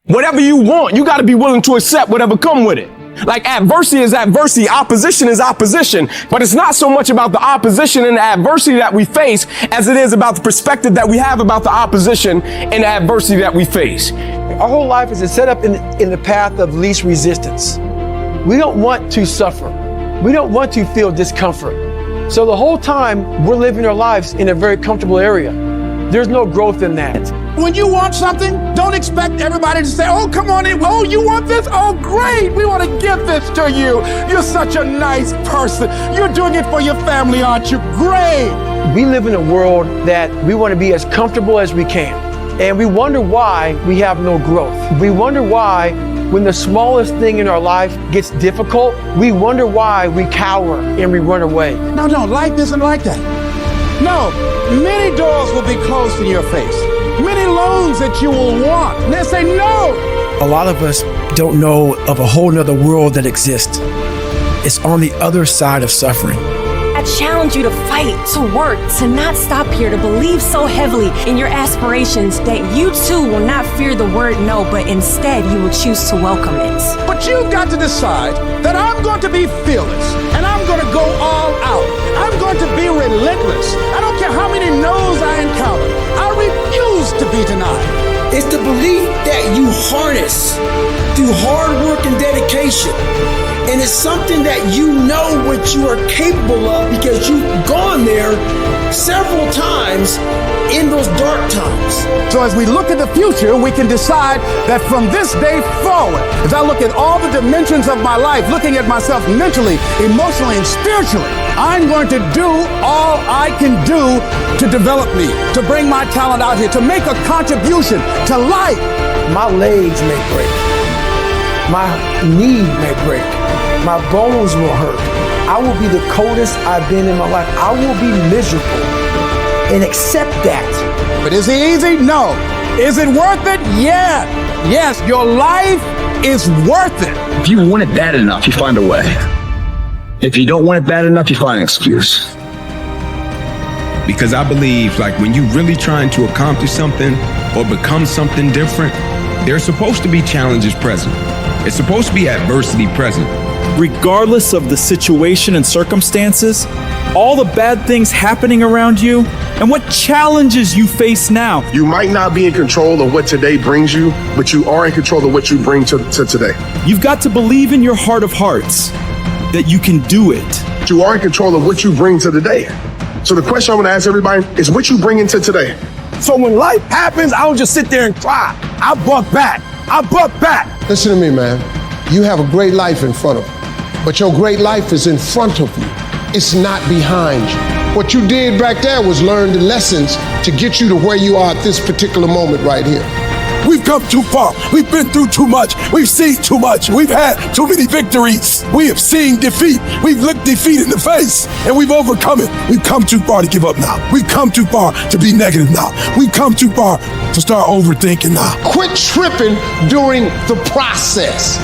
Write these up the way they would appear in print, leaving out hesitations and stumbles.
Whatever you want, you got to be willing to accept whatever come with it. Like adversity is adversity, opposition is opposition, but it's not so much about the opposition and the adversity that we face as it is about the perspective that we have about the opposition and the adversity that we face. Our whole life is set up in the path of least resistance. We don't want to suffer. We don't want to feel discomfort. So the whole time we're living our lives in a very comfortable area. There's no growth in that. When you want something, don't expect everybody to say, oh, come on in. Oh, you want this? Oh, great. We want to give this to you. You're such a nice person. You're doing it for your family, aren't you? Great. We live in a world that we want to be as comfortable as we can. And we wonder why we have no growth. We wonder why when the smallest thing in our life gets difficult, we wonder why we cower and we run away. No, life isn't like that. No, many doors will be closed in your face. Many loans that you will want. And they'll say no. A lot of us don't know of a whole nother world that exists. It's on the other side of suffering. I challenge you to fight, to work, to not stop here, to believe so heavily in your aspirations that you too will not fear the word no, but instead you will choose to welcome it. But you've got to decide that I'm going to be fearless and I'm going to go all out. I'm going to be relentless. I don't care how many no's I encounter. I refuse to be denied. It's the belief that you harness through hard work and dedication. And it's something that you know what you are capable of because you've gone there several times in those dark times. So as we look at the future, we can decide that from this day forward, as I look at all the dimensions of my life, looking at myself mentally, emotionally, and spiritually, I'm going to do all I can do to develop me, to bring my talent out here, to make a contribution to life. My legs may break. My knee may break. My bones will hurt. I will be the coldest I've been in my life. I will be miserable. And accept that. But is it easy? No. Is it worth it? Yeah. Yes, your life is worth it. If you want it bad enough, you find a way. If you don't want it bad enough, you find an excuse. Because I believe, like, when you're really trying to accomplish something or become something different, there's supposed to be challenges present. It's supposed to be adversity present. Regardless of the situation and circumstances, all the bad things happening around you, and what challenges you face now. You might not be in control of what today brings you, but you are in control of what you bring to today. You've got to believe in your heart of hearts that you can do it. You are in control of what you bring to the day. So the question I want to ask everybody is what you bring into today. So when life happens, I don't just sit there and cry. I buck back. Listen to me, man. You have a great life in front of you, but your great life is in front of you. It's not behind you. What you did back there was learn the lessons to get you to where you are at this particular moment right here. We've come too far. We've been through too much. We've seen too much. We've had too many victories. We have seen defeat. We've looked defeat in the face and we've overcome it. We've come too far to give up now. We've come too far to be negative now. We've come too far to start overthinking now. Quit tripping during the process.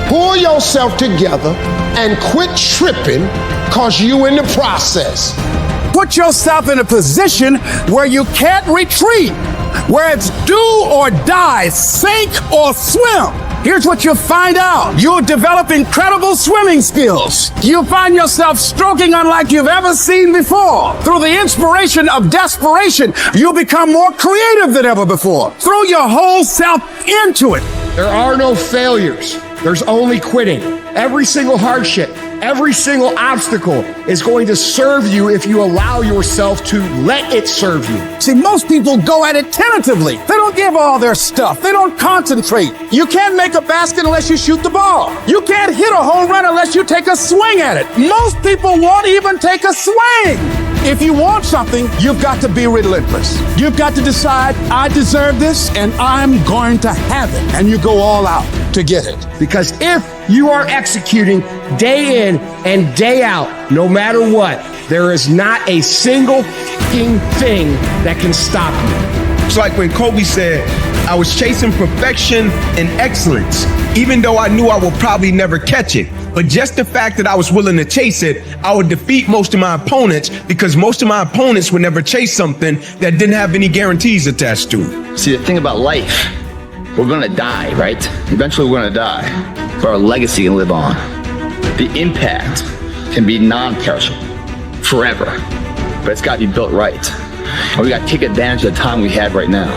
Pull yourself together and quit tripping because you in the process. Put yourself in a position where you can't retreat, where it's do or die, sink or swim. Here's what you'll find out. You'll develop incredible swimming skills. You'll find yourself stroking unlike you've ever seen before. Through the inspiration of desperation, you'll become more creative than ever before. Throw your whole self into it. There are no failures. There's only quitting. Every single hardship, every single obstacle is going to serve you if you allow yourself to let it serve you. See, most people go at it tentatively. They don't give all their stuff. They don't concentrate. You can't make a basket unless you shoot the ball. You can't hit a home run unless you take a swing at it. Most people won't even take a swing. If you want something, you've got to be relentless. You've got to decide, I deserve this and I'm going to have it. And you go all out to get it. Because if you are executing day in and day out, no matter what, there is not a single thing that can stop you. It's like when Kobe said, I was chasing perfection and excellence, even though I knew I would probably never catch it. But just the fact that I was willing to chase it, I would defeat most of my opponents because most of my opponents would never chase something that didn't have any guarantees attached to it. See, the thing about life, We're gonna die, right? Eventually we're gonna die, but our legacy can live on. The impact can be non-perishable, forever, but it's gotta be built right. And we gotta take advantage of the time we have right now.